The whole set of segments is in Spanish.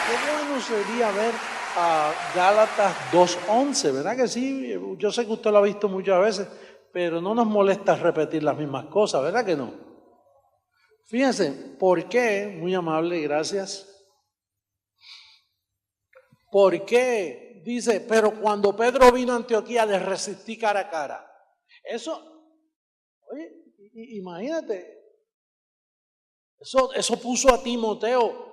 qué bueno sería ver a Gálatas 2:11, ¿verdad que sí? Yo sé que usted lo ha visto muchas veces, pero no nos molesta repetir las mismas cosas, ¿verdad que no? Fíjense, ¿por qué? Muy amable, gracias. ¿Por qué? Dice, pero cuando Pedro vino a Antioquía le resistí cara a cara. Eso, oye, imagínate, eso puso a Timoteo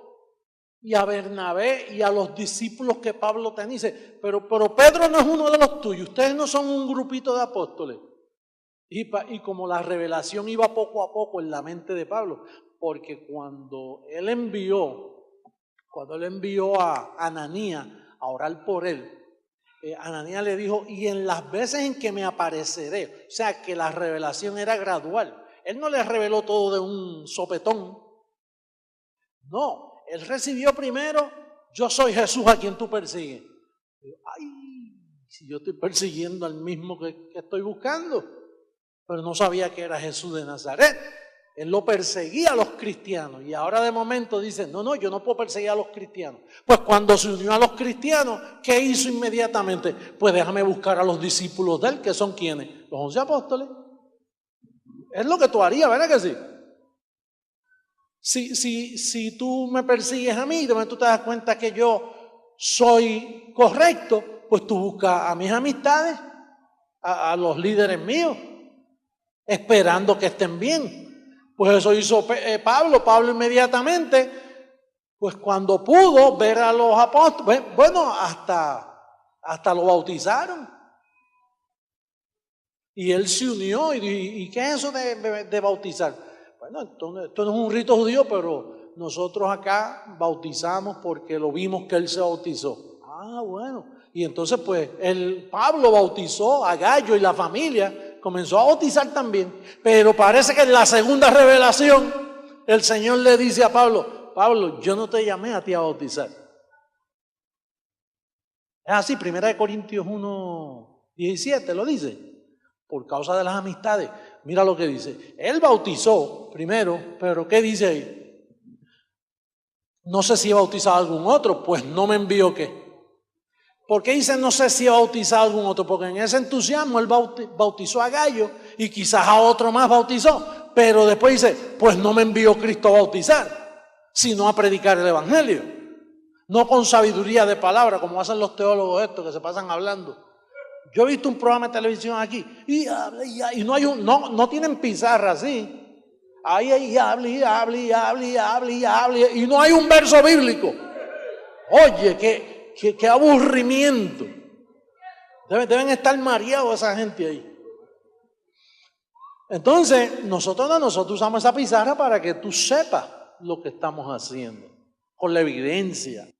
y a Bernabé y a los discípulos que Pablo tenía. Dice, pero Pedro no es uno de los tuyos, ustedes no son un grupito de apóstoles. Y como la revelación iba poco a poco en la mente de Pablo, porque cuando él envió a Ananías a orar por él, Ananías le dijo, y en las veces en que me apareceré, o sea que la revelación era gradual. Él no le reveló todo de un sopetón. No, él recibió primero, yo soy Jesús a quien tú persigues. Ay, si yo estoy persiguiendo al mismo que estoy buscando, pero no sabía que era Jesús de Nazaret. Él lo perseguía a los cristianos y ahora de momento dice, no, yo no puedo perseguir a los cristianos. Pues cuando se unió a los cristianos, ¿qué hizo inmediatamente? Pues déjame buscar a los discípulos de él, que son ¿quiénes? Los 11 apóstoles. Es lo que tú harías, ¿verdad que sí? Si tú me persigues a mí, de momento tú te das cuenta que yo soy correcto, pues tú buscas a mis amistades, a los líderes míos, esperando que estén bien. Pues eso hizo Pablo. Pablo inmediatamente, pues cuando pudo ver a los apóstoles, bueno, hasta lo bautizaron. Y él se unió y ¿qué es eso de bautizar? Bueno, esto no es un rito judío, pero nosotros acá bautizamos porque lo vimos que él se bautizó. Ah, bueno. Y entonces pues Pablo bautizó a Gallo y la familia, comenzó a bautizar también. Pero parece que en la segunda revelación el Señor le dice a Pablo, yo no te llamé a ti a bautizar. Es así, 1 Corintios 1:17 lo dice. Por causa de las amistades. Mira lo que dice. Él bautizó primero, pero ¿qué dice ahí? No sé si he bautizado a algún otro, pues no me envió qué. ¿Por qué dice no sé si he bautizado a algún otro? Porque en ese entusiasmo él bautizó a Gallo y quizás a otro más bautizó. Pero después dice, pues no me envió Cristo a bautizar, sino a predicar el evangelio. No con sabiduría de palabra, como hacen los teólogos estos que se pasan hablando. Yo he visto un programa de televisión aquí y no tienen pizarra así. Ahí habla y no hay un verso bíblico. Oye, qué aburrimiento. Deben estar mareados esa gente ahí. Entonces, nosotros usamos esa pizarra para que tú sepas lo que estamos haciendo, con la evidencia.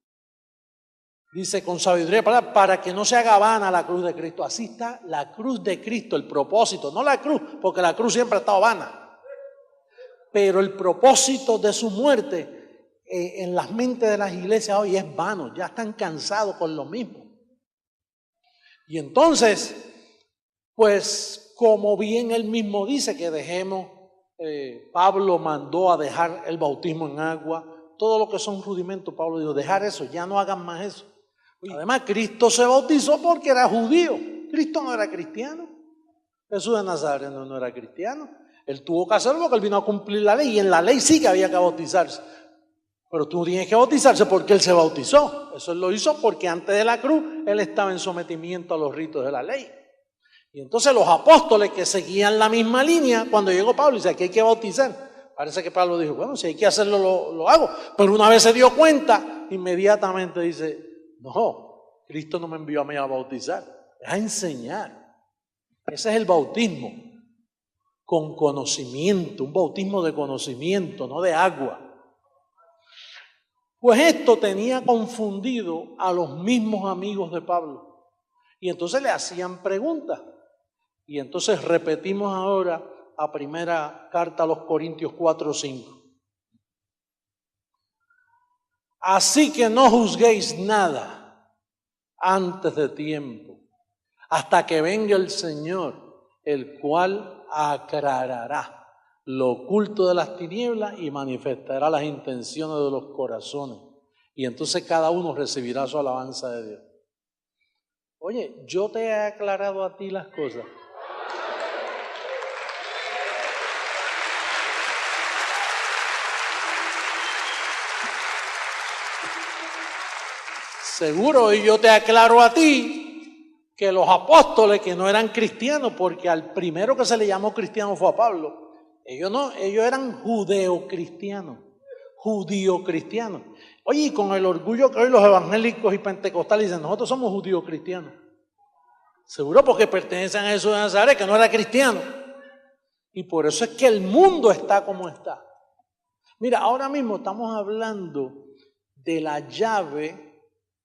Dice, con sabiduría para que no se haga vana la cruz de Cristo. Así está la cruz de Cristo, el propósito, no la cruz, porque la cruz siempre ha estado vana. Pero el propósito de su muerte en las mentes de las iglesias hoy es vano, ya están cansados con lo mismo. Y entonces, pues como bien él mismo dice que dejemos, Pablo mandó a dejar el bautismo en agua, todo lo que son rudimentos, Pablo dijo, dejar eso, ya no hagan más eso. Además, Cristo se bautizó porque era judío. Cristo no era cristiano. Jesús de Nazaret no era cristiano. Él tuvo que hacerlo porque él vino a cumplir la ley. Y en la ley sí que había que bautizarse. Pero tú tienes que bautizarse porque él se bautizó. Eso él lo hizo porque antes de la cruz él estaba en sometimiento a los ritos de la ley. Y entonces los apóstoles que seguían la misma línea, cuando llegó Pablo, dice que hay que bautizar. Parece que Pablo dijo, bueno, si hay que hacerlo, lo hago. Pero una vez se dio cuenta, inmediatamente dice, no, Cristo no me envió a mí a bautizar, es a enseñar. Ese es el bautismo con conocimiento, un bautismo de conocimiento, no de agua. Pues esto tenía confundido a los mismos amigos de Pablo. Y entonces le hacían preguntas. Y entonces repetimos ahora a primera carta a los Corintios 4:5. Así que no juzguéis nada antes de tiempo, hasta que venga el Señor, el cual aclarará lo oculto de las tinieblas y manifestará las intenciones de los corazones. Y entonces cada uno recibirá su alabanza de Dios. Oye, yo te he aclarado a ti las cosas. Seguro, y yo te aclaro a ti que los apóstoles que no eran cristianos, porque al primero que se le llamó cristiano fue a Pablo, ellos no, ellos eran judeocristianos. Oye, y con el orgullo que hoy los evangélicos y pentecostales dicen, nosotros somos judíos cristianos. Seguro porque pertenecen a Jesús de Nazaret, que no era cristiano. Y por eso es que el mundo está como está. Mira, ahora mismo estamos hablando de la llave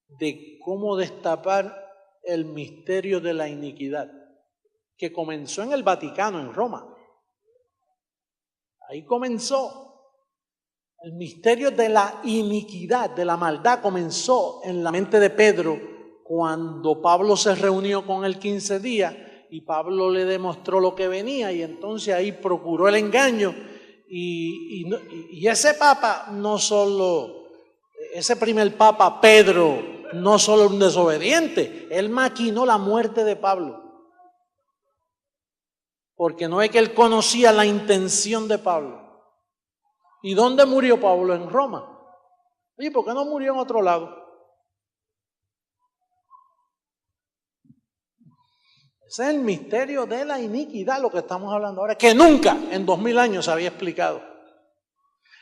de cómo destapar el misterio de la iniquidad, que comenzó en el Vaticano, en Roma. Ahí comenzó. El misterio de la iniquidad, de la maldad, comenzó en la mente de Pedro cuando Pablo se reunió con él 15 días y Pablo le demostró lo que venía y entonces ahí procuró el engaño y ese papa no solo, ese primer papa Pedro no solo un desobediente, él maquinó la muerte de Pablo porque no es que él conocía la intención de Pablo. ¿Y dónde murió Pablo? En Roma. Oye, ¿por qué no murió en otro lado? Ese es el misterio de la iniquidad, lo que estamos hablando ahora, que nunca en 2000 años se había explicado.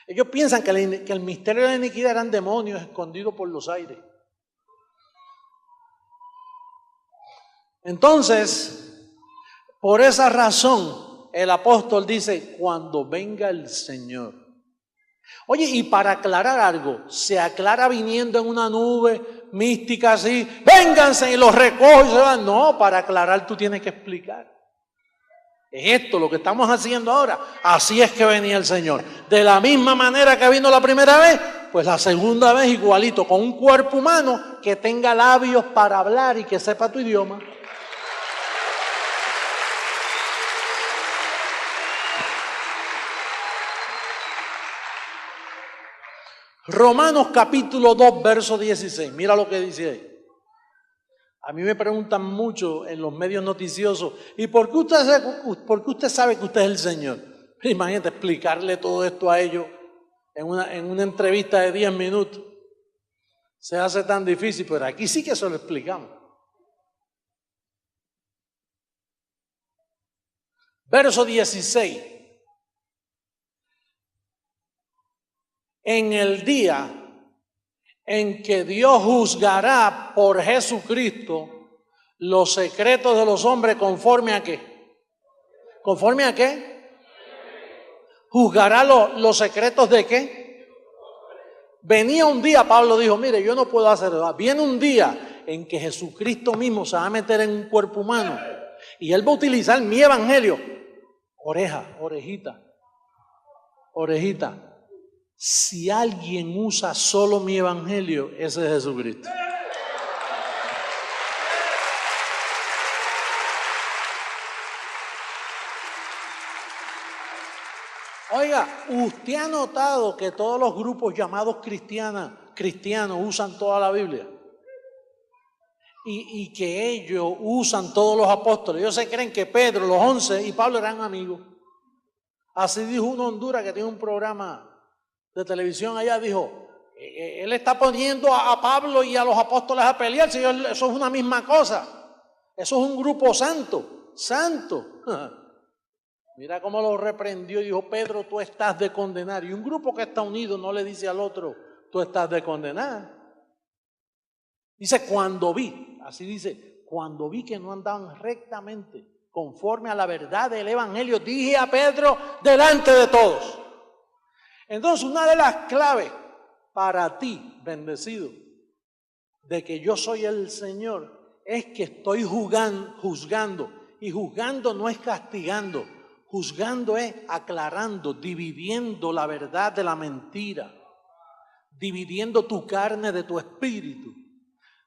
Ellos piensan que el misterio de la iniquidad eran demonios escondidos por los aires. Entonces, por esa razón, el apóstol dice, cuando venga el Señor. Oye, y para aclarar algo, se aclara viniendo en una nube mística así, vénganse y los recojo y se van. No, para aclarar tú tienes que explicar. Es esto lo que estamos haciendo ahora. Así es que venía el Señor. De la misma manera que vino la primera vez, pues la segunda vez igualito, con un cuerpo humano que tenga labios para hablar y que sepa tu idioma. Romanos capítulo 2, verso 16. Mira lo que dice ahí. A mí me preguntan mucho en los medios noticiosos, ¿y por qué usted sabe que usted es el Señor? Imagínate explicarle todo esto a ellos en una entrevista de 10 minutos. Se hace tan difícil, pero aquí sí que se lo explicamos. Verso 16. En el día en que Dios juzgará por Jesucristo los secretos de los hombres, ¿conforme a qué? ¿Conforme a qué? ¿Juzgará los secretos de qué? Venía un día, Pablo dijo, mire, yo no puedo hacer nada. Viene un día en que Jesucristo mismo se va a meter en un cuerpo humano y Él va a utilizar mi evangelio. Orejita. Si alguien usa solo mi evangelio, ese es Jesucristo. Oiga, ¿usted ha notado que todos los grupos llamados cristianos usan toda la Biblia? Y que ellos usan todos los apóstoles. Ellos se creen que Pedro, los 11 y Pablo eran amigos. Así dijo uno en Honduras que tiene un programa de televisión allá, dijo, él está poniendo a Pablo y a los apóstoles a pelear, si eso es una misma cosa, eso es un grupo santo. Mira cómo lo reprendió y dijo, Pedro, tú estás de condenar. Y un grupo que está unido no le dice al otro, tú estás de condenar. Dice, cuando vi que no andaban rectamente, conforme a la verdad del evangelio, dije a Pedro delante de todos. Entonces, una de las claves para ti, bendecido, de que yo soy el Señor, es que estoy juzgando. Y juzgando no es castigando, juzgando es aclarando, dividiendo la verdad de la mentira, dividiendo tu carne de tu espíritu,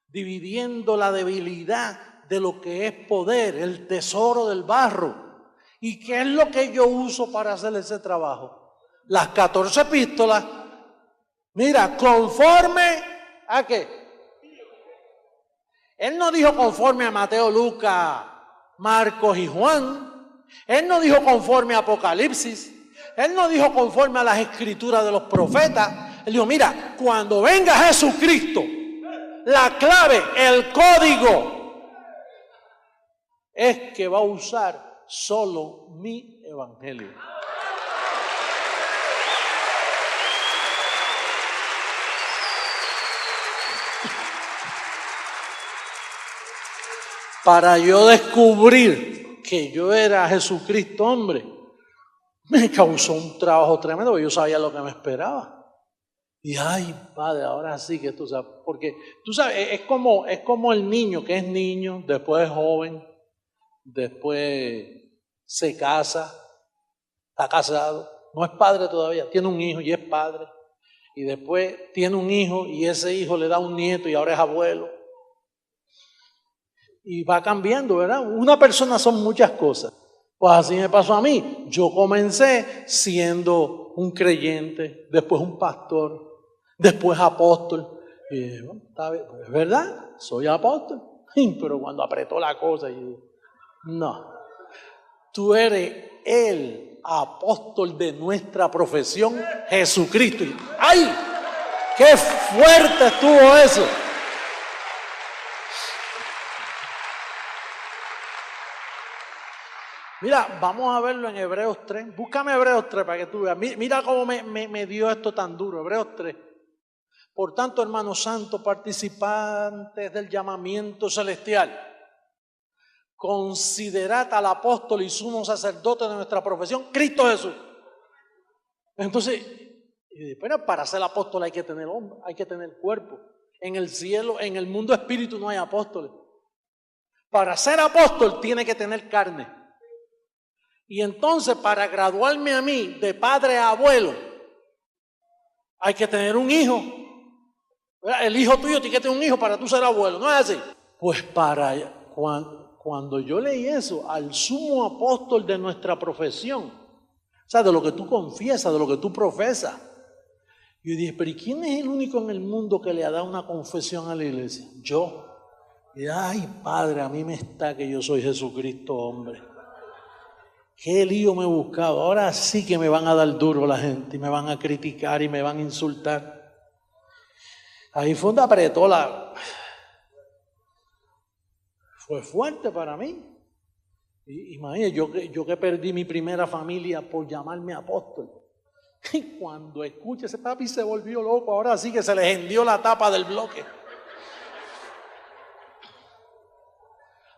dividiendo la debilidad de lo que es poder, el tesoro del barro. ¿Y qué es lo que yo uso para hacer ese trabajo? Las 14 epístolas, mira, conforme ¿A qué? Él no dijo conforme a Mateo, Lucas, Marcos y Juan. Él no dijo conforme a Apocalipsis. Él no dijo conforme a las escrituras de los profetas. Él dijo, mira, cuando venga Jesucristo, la clave, el código, es que va a usar solo mi evangelio. Para yo descubrir que yo era Jesucristo, hombre, me causó un trabajo tremendo, porque yo sabía lo que me esperaba. Y ay, Padre, ahora sí que tú sabes, porque tú sabes, es como el niño que es niño, después es joven, después se casa, está casado, no es padre todavía, tiene un hijo y es padre, y después tiene un hijo y ese hijo le da un nieto y ahora es abuelo. Y va cambiando, ¿verdad? Una persona son muchas cosas. Pues así me pasó a mí. Yo comencé siendo un creyente, después un pastor, después apóstol. Y bueno, está bien, es verdad, soy apóstol. Pero cuando apretó la cosa, yo dije, no, tú eres el apóstol de nuestra profesión, Jesucristo. Y, ¡ay! ¡Qué fuerte estuvo eso! Mira, vamos a verlo en Hebreos 3. Búscame Hebreos 3 para que tú veas. Mira cómo me dio esto tan duro. Hebreos 3. Por tanto, hermanos santos, participantes del llamamiento celestial, considerad al apóstol y sumo sacerdote de nuestra profesión, Cristo Jesús. Entonces, bueno, para ser apóstol hay que tener hombre, hay que tener cuerpo. En el cielo, en el mundo espíritu no hay apóstoles. Para ser apóstol tiene que tener carne. Y entonces para graduarme a mí de padre a abuelo hay que tener un hijo. El hijo tuyo tiene que tener un hijo para tú ser abuelo, ¿no es así? Pues cuando yo leí eso, al sumo apóstol de nuestra profesión, o sea, de lo que tú confiesas, de lo que tú profesas, yo dije, pero ¿y quién es el único en el mundo que le ha dado una confesión a la iglesia? Yo. Y ay, Padre, a mí me está que yo soy Jesucristo, hombre. Qué lío me he buscado. Ahora sí que me van a dar duro la gente y me van a criticar y me van a insultar. Ahí fue donde apretó Fue fuerte para mí. Imagínate, yo que perdí mi primera familia por llamarme apóstol. Y cuando escuché ese papi se volvió loco. Ahora sí que se le hendió la tapa del bloque.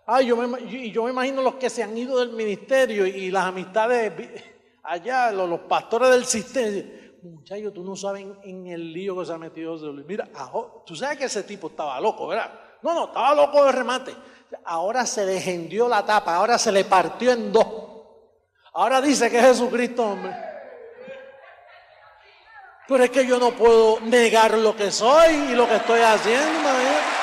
Ay, yo me imagino los que se han ido del ministerio y las amistades allá, los pastores del sistema. Muchachos, tú no sabes en el lío que se ha metido. Mira, tú sabes que ese tipo estaba loco, ¿verdad? No, estaba loco de remate. Ahora se le hendió la tapa, ahora se le partió en dos. Ahora dice que es Jesucristo, hombre. Pero es que yo no puedo negar lo que soy y lo que estoy haciendo, imagínate.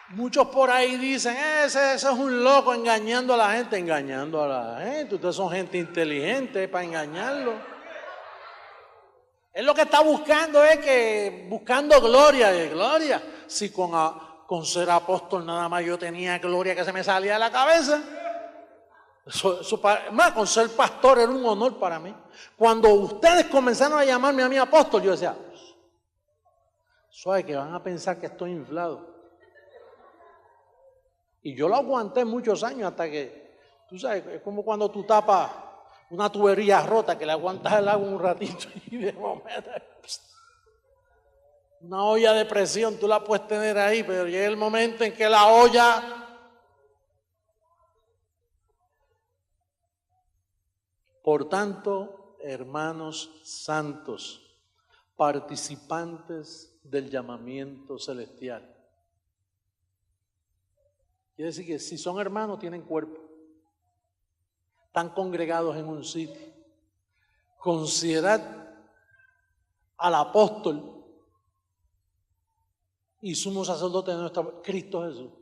Muchos por ahí dicen, ese es un loco engañando a la gente. Ustedes son gente inteligente para engañarlo. Él lo que está buscando buscando gloria. Si con ser apóstol nada más yo tenía gloria que se me salía de la cabeza. Con ser pastor era un honor para mí. Cuando ustedes comenzaron a llamarme a mí apóstol, yo decía, suave que van a pensar que estoy inflado. Y yo lo aguanté muchos años hasta que, tú sabes, es como cuando tú tapas una tubería rota que le aguantas el agua un ratito y de momento, una olla de presión tú la puedes tener ahí, pero llega el momento en que la olla, por tanto, hermanos santos, participantes del llamamiento celestial. Quiere decir que si son hermanos tienen cuerpo, están congregados en un sitio. Considerad al apóstol y sumo sacerdote de nuestro Cristo Jesús.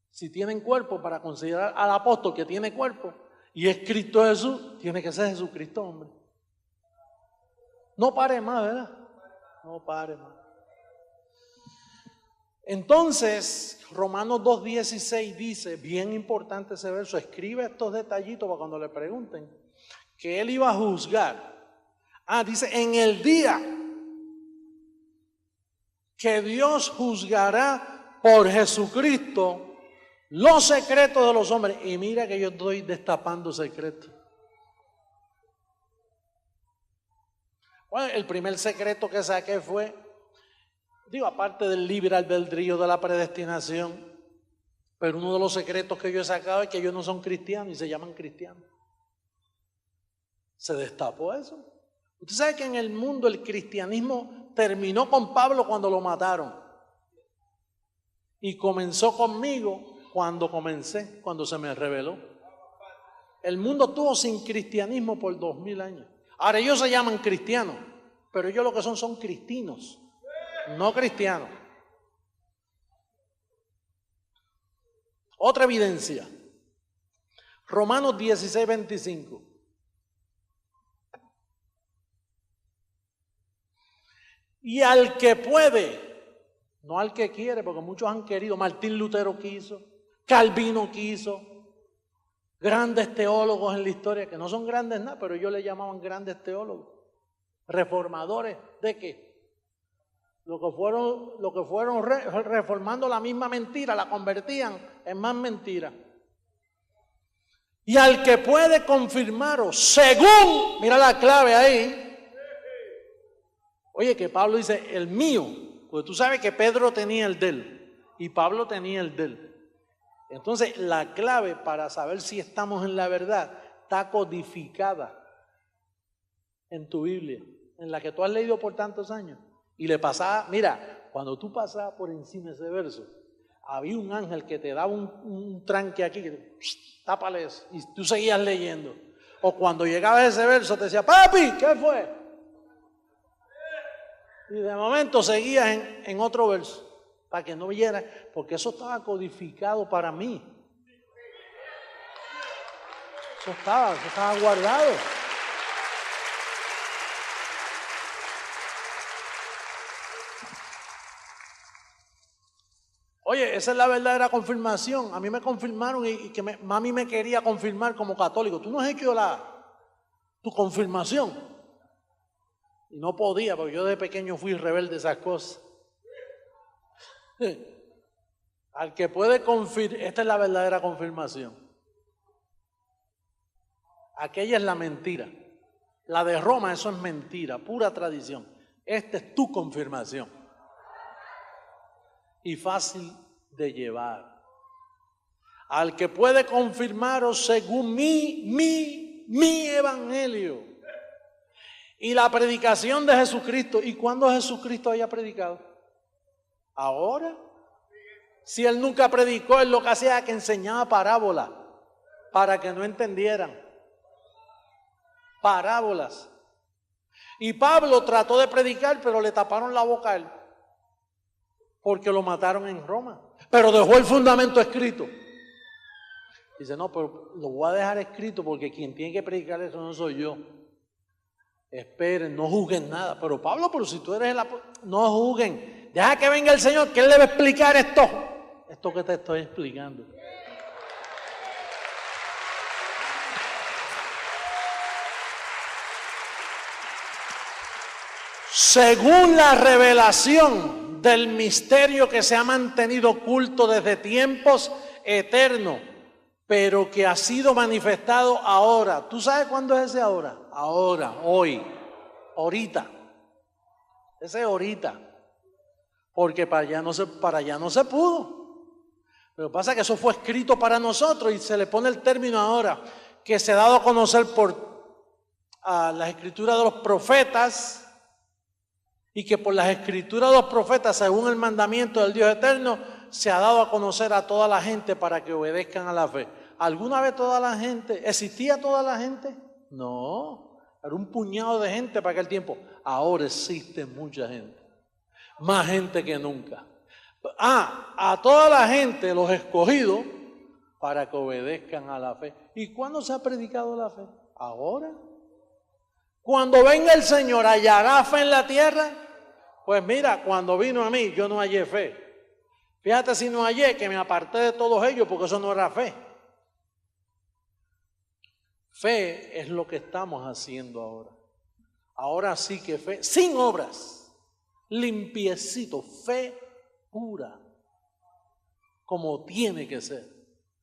Si tienen cuerpo, para considerar al apóstol que tiene cuerpo, y es Cristo Jesús, tiene que ser Jesucristo, hombre. No pare más, ¿verdad? No pare más. Entonces, Romanos 2:16 dice, bien importante ese verso, escribe estos detallitos para cuando le pregunten, que él iba a juzgar. Dice, en el día que Dios juzgará por Jesucristo los secretos de los hombres. Y mira que yo estoy destapando secretos. Bueno, el primer secreto que saqué fue, aparte del libre albedrío de la predestinación, pero uno de los secretos que yo he sacado es que ellos no son cristianos y se llaman cristianos. Se destapó eso. Usted sabe que en el mundo el cristianismo terminó con Pablo cuando lo mataron. Y comenzó conmigo cuando comencé, cuando se me reveló. El mundo estuvo sin cristianismo por 2000 años. Ahora ellos se llaman cristianos, pero ellos lo que son cristinos, no cristianos. Otra evidencia. Romanos 16:25. Y al que puede, no al que quiere, porque muchos han querido. Martín Lutero quiso, Calvino quiso, grandes teólogos en la historia, que no son grandes nada, pero ellos le llamaban grandes teólogos. Reformadores, ¿de qué? Lo que fueron reformando la misma mentira, la convertían en más mentira. Y al que puede confirmaros, según, mira la clave ahí. Oye, que Pablo dice, el mío, porque tú sabes que Pedro tenía el de él y Pablo tenía el de él. Entonces, la clave para saber si estamos en la verdad está codificada en tu Biblia, en la que tú has leído por tantos años. Y le pasaba, mira, cuando tú pasabas por encima de ese verso, había un ángel que te daba un tranque aquí, que tápale eso, y tú seguías leyendo. O cuando llegaba a ese verso te decía, papi, ¿qué fue? Y de momento seguías en otro verso, para que no vieras, porque eso estaba codificado para mí. Eso estaba guardado. Oye, esa es la verdadera confirmación. A mí me confirmaron y que mami me quería confirmar como católico. Tú no has hecho tu confirmación. Y no podía, porque yo de pequeño fui rebelde a esas cosas. Al que puede confirmar, esta es la verdadera confirmación. Aquella es la mentira. La de Roma, eso es mentira, pura tradición. Esta es tu confirmación. Y fácil de llevar. Al que puede confirmaros según mi evangelio. Y la predicación de Jesucristo. ¿Y cuándo Jesucristo haya predicado? ¿Ahora? Si él nunca predicó, él lo que hacía era que enseñaba parábolas para que no entendieran. Parábolas. Y Pablo trató de predicar, pero le taparon la boca a él, porque lo mataron en Roma. Pero dejó el fundamento escrito. Dice, no, pero lo voy a dejar escrito porque quien tiene que predicar eso no soy yo. Esperen, no juzguen nada. Pero Pablo, pero si tú eres no juzguen. Deja que venga el Señor, que Él le va a explicar esto que te estoy explicando. Según la revelación del misterio que se ha mantenido oculto desde tiempos eternos, pero que ha sido manifestado ahora. ¿Tú sabes cuándo es ese ahora? Ahora, hoy, ahorita. Ese es ahorita. Porque para allá no se pudo. Lo que pasa es que eso fue escrito para nosotros y se le pone el término ahora, que se ha dado a conocer por las escrituras de los profetas, y que por las escrituras de los profetas, según el mandamiento del Dios eterno, se ha dado a conocer a toda la gente para que obedezcan a la fe. ¿Alguna vez toda la gente? ¿Existía toda la gente? No, era un puñado de gente para aquel tiempo. Ahora existe mucha gente, más gente que nunca. A toda la gente, los escogidos, para que obedezcan a la fe. ¿Y cuándo se ha predicado la fe? Ahora. Cuando venga el Señor, ¿hallará fe en la tierra? Pues mira, cuando vino a mí, yo no hallé fe. Fíjate si no hallé, que me aparté de todos ellos, porque eso no era fe. Fe es lo que estamos haciendo ahora. Ahora sí que fe, sin obras, limpiecito, fe pura, como tiene que ser,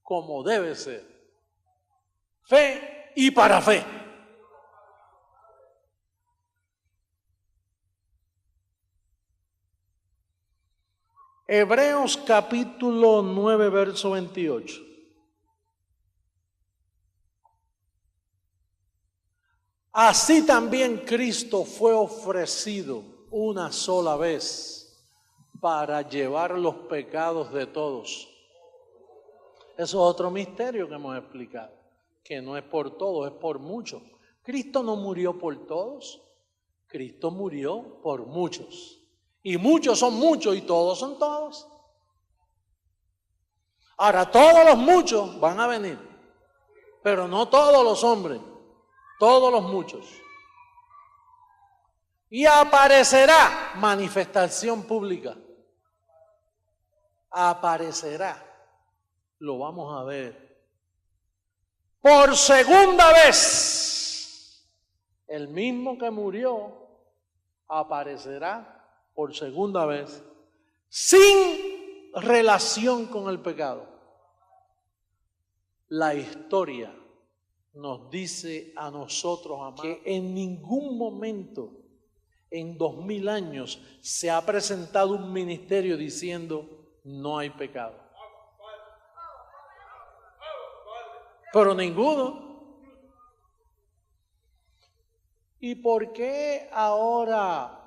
como debe ser. Fe y para fe. Hebreos capítulo 9, verso 28. Así también Cristo fue ofrecido una sola vez para llevar los pecados de todos. Eso es otro misterio que hemos explicado, que no es por todos, es por muchos. Cristo no murió por todos, Cristo murió por muchos. Y muchos son muchos y todos son todos. Ahora, todos los muchos van a venir, pero no todos los hombres, todos los muchos. Y aparecerá manifestación pública. Aparecerá, lo vamos a ver. Por segunda vez, el mismo que murió aparecerá por segunda vez, sin relación con el pecado. La historia nos dice a nosotros, amados, que en ningún momento en 2000 años se ha presentado un ministerio diciendo no hay pecado. Pero ninguno. ¿Y por qué ahora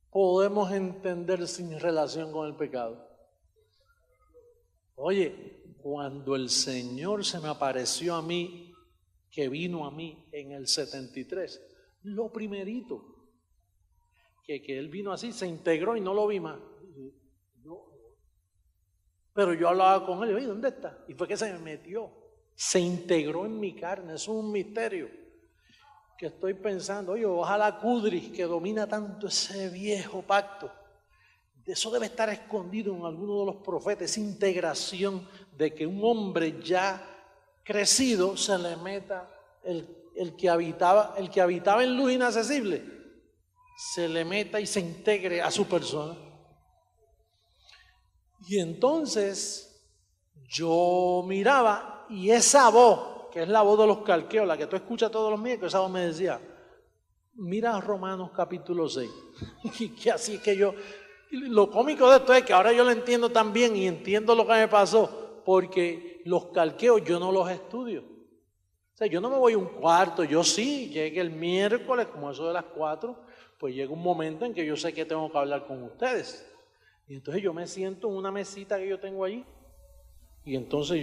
podemos entender sin relación con el pecado? Oye, cuando el Señor se me apareció a mí, que vino a mí en el 73, lo primerito, que Él vino así, se integró y no lo vi más. Pero yo hablaba con Él y dije, ¿dónde está? Y fue que se me metió, se integró en mi carne, eso es un misterio. Que estoy pensando, oye, ojalá Kudris, que domina tanto ese viejo pacto, eso debe estar escondido en alguno de los profetas, esa integración de que un hombre ya crecido se le meta el que habitaba en luz inaccesible, se le meta y se integre a su persona. Y entonces yo miraba y esa voz, que es la voz de los calqueos, la que tú escuchas todos los miércoles, esa voz me decía, mira Romanos capítulo 6. Y así que yo, lo cómico de esto es que ahora yo lo entiendo también y entiendo lo que me pasó, porque los calqueos yo no los estudio. O sea, yo no me voy a un cuarto, yo sí, llegué el miércoles, como eso de las 4, pues llega un momento en que yo sé que tengo que hablar con ustedes. Y entonces yo me siento en una mesita que yo tengo allí. Y entonces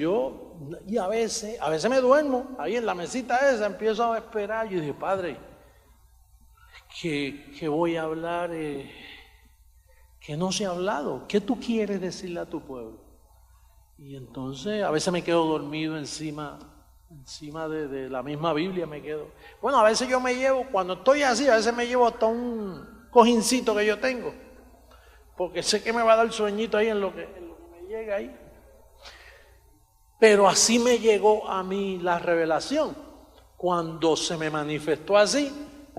y a veces me duermo, ahí en la mesita esa, empiezo a esperar. Yo dije, Padre, que voy a hablar, que no se ha hablado. ¿Qué tú quieres decirle a tu pueblo? Y entonces a veces me quedo dormido encima de la misma Biblia me quedo. Bueno, a veces yo me llevo, cuando estoy así, a veces me llevo hasta un cojincito que yo tengo, porque sé que me va a dar sueñito ahí en lo que me llega ahí. Pero así me llegó a mí la revelación. Cuando se me manifestó así,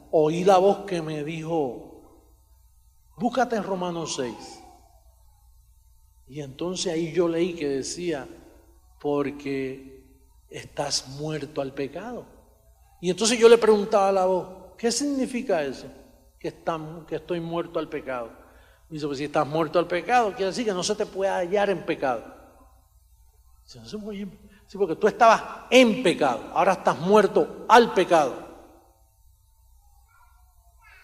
oí la voz que me dijo, búscate en Romanos 6. Y entonces ahí yo leí que decía, porque estás muerto al pecado. Y entonces yo le preguntaba a la voz, ¿qué significa eso? Que estoy muerto al pecado. Y dice, pues si estás muerto al pecado, quiere decir que no se te puede hallar en pecado. Sí, porque tú estabas en pecado, ahora estás muerto al pecado.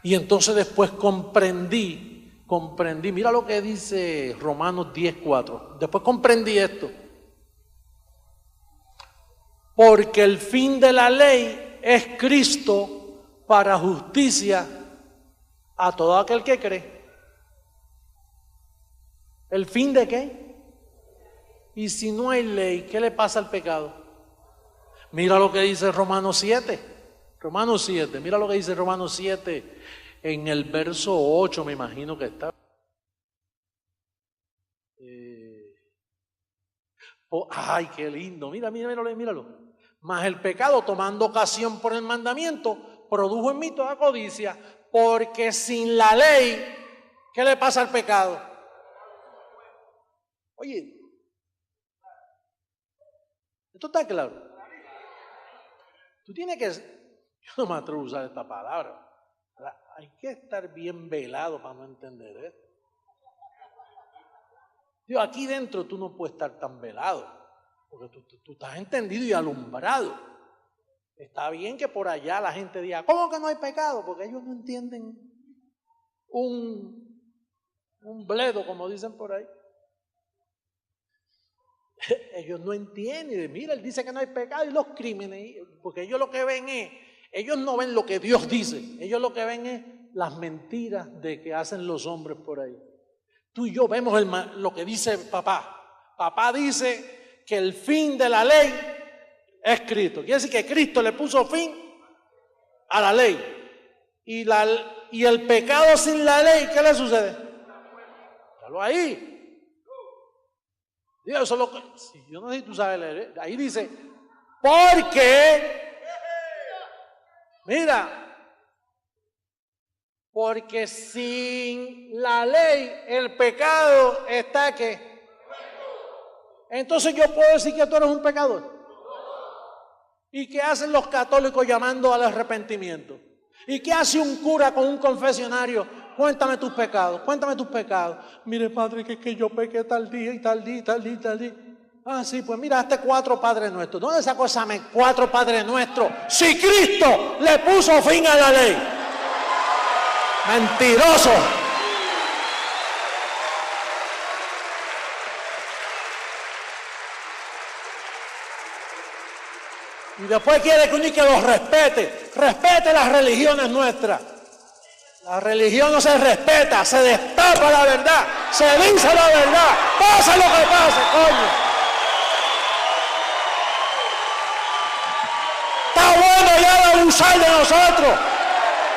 Y entonces después comprendí, mira lo que dice Romanos 10:4. Después comprendí esto. Porque el fin de la ley es Cristo para justicia a todo aquel que cree. ¿El fin de qué? Y si no hay ley, ¿qué le pasa al pecado? Mira lo que dice Romanos 7. Romanos 7, mira lo que dice Romanos 7 en el verso 8, me imagino que está. Ay, qué lindo, míralo. Mas el pecado, tomando ocasión por el mandamiento, produjo en mí toda codicia, porque sin la ley, ¿qué le pasa al pecado? Oye, esto está claro. Tú tienes que, yo no me atrevo a usar esta palabra, hay que estar bien velado para no entender esto. Digo, aquí dentro tú no puedes estar tan velado, porque tú estás entendido y alumbrado. Está bien que por allá la gente diga, ¿cómo que no hay pecado? Porque ellos no entienden un bledo, como dicen por ahí. Ellos no entienden. Mira, él dice que no hay pecado y los crímenes, porque ellos lo que ven es, ellos no ven lo que Dios dice, ellos lo que ven es las mentiras de que hacen los hombres por ahí. Tú y yo vemos lo que dice papá. Papá dice que el fin de la ley es Cristo. Quiere decir que Cristo le puso fin a la ley. Y el pecado sin la ley, ¿qué le sucede? Déjalo ahí. Dios, eso es lo que, si yo no sé si tú sabes leer, ahí dice, porque sin la ley el pecado está ¿qué? Entonces yo puedo decir que tú eres un pecador. ¿Y qué hacen los católicos llamando al arrepentimiento? ¿Y qué hace un cura con un confesionario? Cuéntame tus pecados. Mire, padre, que yo pequé tal día y tal día y tal día y tal día. Ah, sí, pues mira, hazte 4 Padres Nuestros. ¿Dónde sacó esa 4 Padres Nuestros? Si Cristo le puso fin a la ley. Mentiroso. Y después quiere que uno que los respete. Respete las religiones nuestras. La religión no se respeta, se destapa la verdad, se dice la verdad, pase lo que pase, coño. Está bueno ya de abusar de nosotros.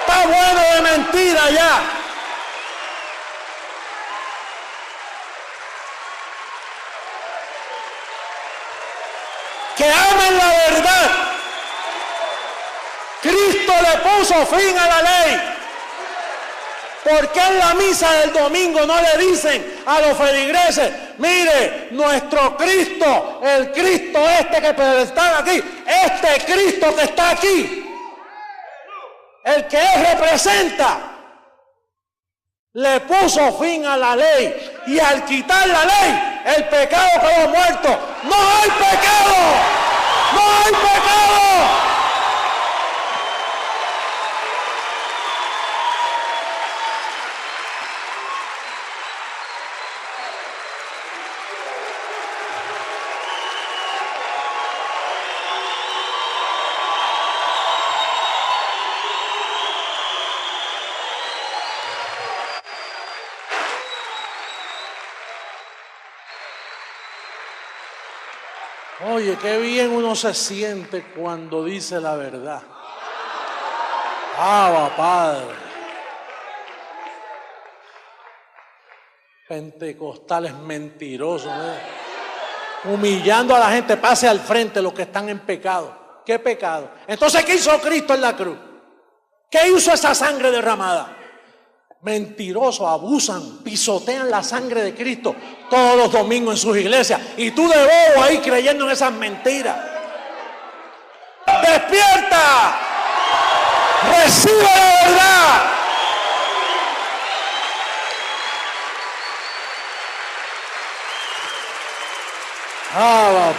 Está bueno de mentira ya. Que amen la verdad. Cristo le puso fin a la ley. ¿Por qué en la misa del domingo no le dicen a los feligreses, mire, nuestro Cristo, el Cristo este que está aquí, este Cristo que está aquí, el que Él representa, le puso fin a la ley, y al quitar la ley, el pecado quedó muerto. ¡No hay pecado! ¡No hay pecado! Oye, qué bien uno se siente cuando dice la verdad. Padre. Pentecostales mentirosos, humillando a la gente. Pase al frente los que están en pecado. ¿Qué pecado? Entonces, ¿qué hizo Cristo en la cruz? ¿Qué hizo esa sangre derramada? Mentirosos, abusan, pisotean la sangre de Cristo todos los domingos en sus iglesias. Y tú de bobo ahí creyendo en esas mentiras. ¡Despierta! ¡Recibe la verdad!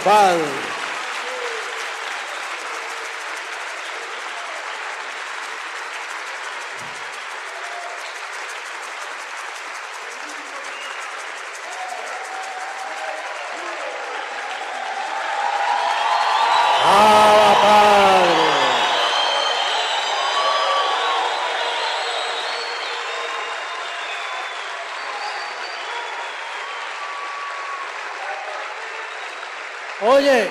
Padre. Oye,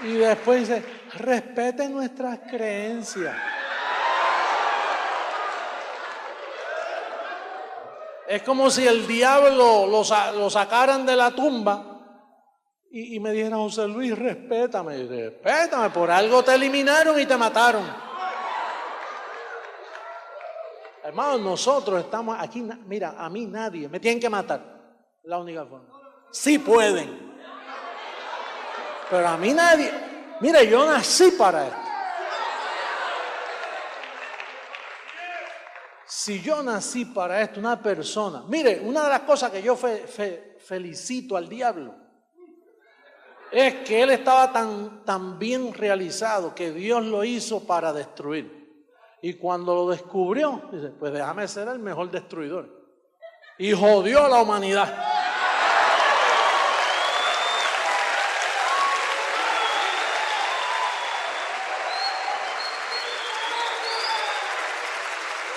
y después dice, respeten nuestras creencias. Es como si el diablo lo sacaran de la tumba y me dijera, José Luis, respétame, por algo te eliminaron y te mataron. Hermanos, nosotros estamos aquí, mira, a mí nadie, me tienen que matar, la única forma. Sí pueden, pero a mí nadie, mira, yo nací para esto. Si yo nací para esto, una persona, mire, una de las cosas que yo felicito al diablo es que él estaba tan bien realizado que Dios lo hizo para destruir. Y cuando lo descubrió, dice, pues déjame ser el mejor destruidor. Y jodió a la humanidad.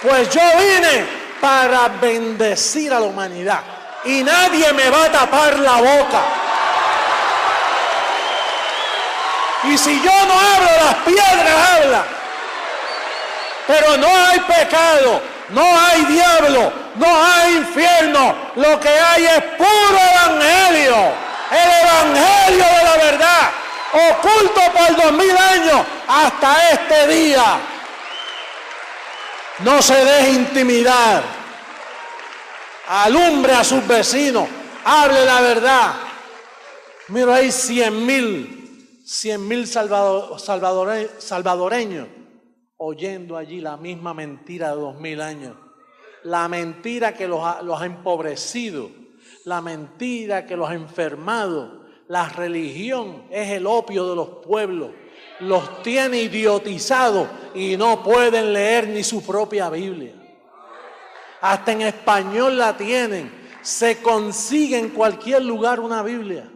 Pues yo vine para bendecir a la humanidad y nadie me va a tapar la boca. Y si yo no hablo, las piedras hablan. Pero no hay pecado, no hay diablo, no hay infierno. Lo que hay es puro evangelio. El evangelio de la verdad, oculto por 2000 años hasta este día. No se deje intimidar. Alumbre a sus vecinos. Hable la verdad. Mira, hay 100,000 salvadoreños oyendo allí la misma mentira de 2000 años. La mentira que los ha empobrecido. La mentira que los ha enfermado. La religión es el opio de los pueblos. Los tiene idiotizados y no pueden leer ni su propia Biblia. Hasta en español la tienen. Se consigue en cualquier lugar una Biblia,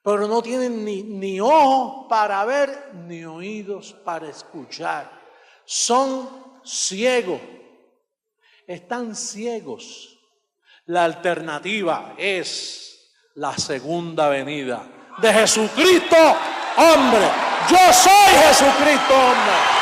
pero no tienen ni ojos para ver ni oídos para escuchar. Son ciegos. Están ciegos. La alternativa es la segunda venida de Jesucristo, hombre. Yo soy Jesucristo, hombre.